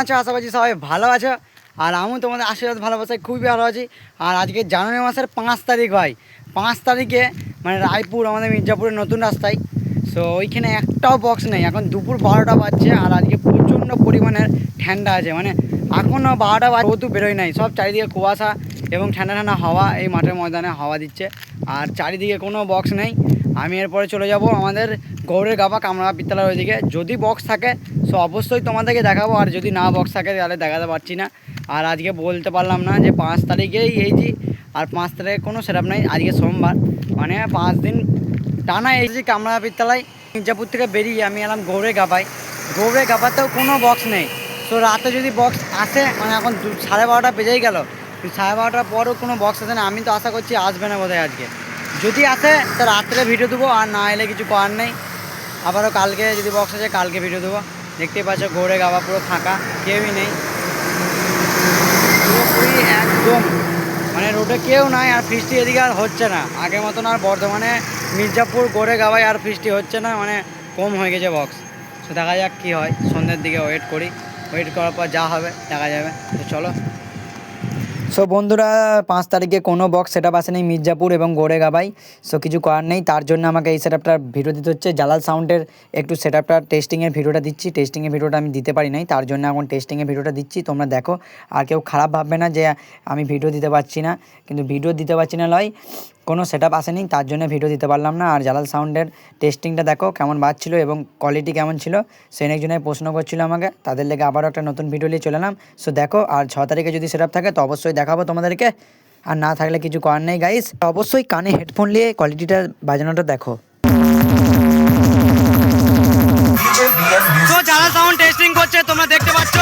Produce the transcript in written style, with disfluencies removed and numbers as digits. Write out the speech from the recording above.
আছো? আশা করছি সবাই ভালো আছো। আর আমি তোমাদের আশীর্বাদ ভালোবাসায় খুবই ভালো আছি। আর আজকে জানুয়ারি মাসের 5 তারিখ ভাই, 5 তারিখে মানে রায়পুর আমাদের মির্জাপুরের নতুন রাস্তায়। সো ওইখানে একটাও বক্স নেই। এখন দুপুর 12টা বাজছে আর আজকে প্রচণ্ড পরিমাণের ঠান্ডা আছে। মানে এখনও 12টা বাজে রোদও বেরোয় নাই, সব চারিদিকে কুয়াশা এবং ঠান্ডা ঠান্ডা হাওয়া। এই মাঠের ময়দানে হাওয়া দিচ্ছে আর চারিদিকে কোনো বক্স নেই। আমি এরপরে চলে যাব আমাদের গৌড়ের গাবা কামরা বিদ্যালয়ের ওইদিকে। যদি বক্স থাকে সো অবশ্যই তোমাদেরকে দেখাবো, আর যদি না বক্স থাকে তাহলে দেখাতে পারছি না। আর আজকে বলতে পারলাম না যে 5 তারিখেই এইছি, আর 5 তারিখে কোনো সেটআপ নেই। আজকে সোমবার, মানে 5 দিন টানা এইছি কামরা বিদ্যালয়। মির্জাপুর থেকে বেরিয়ে আমি এলাম গৌড়ের গাবায়। গৌড়ের গাবাতেও কোনো বক্স নেই। তো রাতে যদি বক্স আসে, মানে এখন 12:30 বেজেই গেল, 12:30টার পরও কোনো বক্স আসে না। আমি তো আশা করছি আসবে না বোধহয় আজকে। যদি আসে তো রাত্রে ভিডিও দেবো, আর না এলে কিছু করার নেই। আবারও কালকে যদি বক্স আসে কালকে ভিডিও দেবো। দেখতেই পাচ্ছ গৌড়ে গাবা পুরো ফাঁকা, কেউই নেই, পুরোপুরি একদম মানে রোডে কেউ নাই। আর বৃষ্টি এদিকে আর হচ্ছে না আগের মতন। আর বর্ধমানে মির্জাপুর গৌড়ে গাবায় আর বৃষ্টি হচ্ছে না, মানে কম হয়ে গেছে বক্স। তো দেখা যাক কী হয়, সন্ধ্যের দিকে ওয়েট করি। ওয়েট করার পর যা হবে দেখা যাবে। তো চলো। সো বন্ধুরা, 5 তারিখে কোনো বক্স সেটআপ আসেনি মির্জাপুর এবং গৌড়ে গাবাই। সো কিছু করার নেই, তার জন্য আমাকে এই সেটআপটার ভিডিও দিতে হচ্ছে। জালাল সাউন্ডের একটু সেটআপটার টেস্টিংয়ের ভিডিওটা দিচ্ছি। টেস্টিংয়ের ভিডিওটা আমি দিতে পারি নাই, তার জন্য এখন টেস্টিংয়ের ভিডিওটা দিচ্ছি, তোমরা দেখো। আর কেউ খারাপ ভাববে না যে আমি ভিডিও দিতে পারছি না, কিন্তু ভিডিও দিতে পারছি না নয়, কোনো সেটআপ আসেনি তার জন্য ভিডিও দিতে পারলাম না। আর জালাল সাউন্ডের টেস্টিংটা দেখো কেমন বাজছিল এবং কোয়ালিটি কেমন ছিল, সে একজনে প্রশ্ন করছিল আমাকে, তাদের লেগে আবারও একটা নতুন ভিডিও নিয়ে চলে এলাম। সো দেখো, আর 6 তারিখে যদি সেটআপ থাকে তো অবশ্যই দেখাবো তোমাদেরকে, আর না থাকলে কিছু করার নেই গাইস। অবশ্যই কানে হেডফোন নিয়ে কোয়ালিটিটা বাজানোটা দেখো। তো জালাল সাউন্ড টেস্টিং করছে, তোমরা দেখতে পাচ্ছ।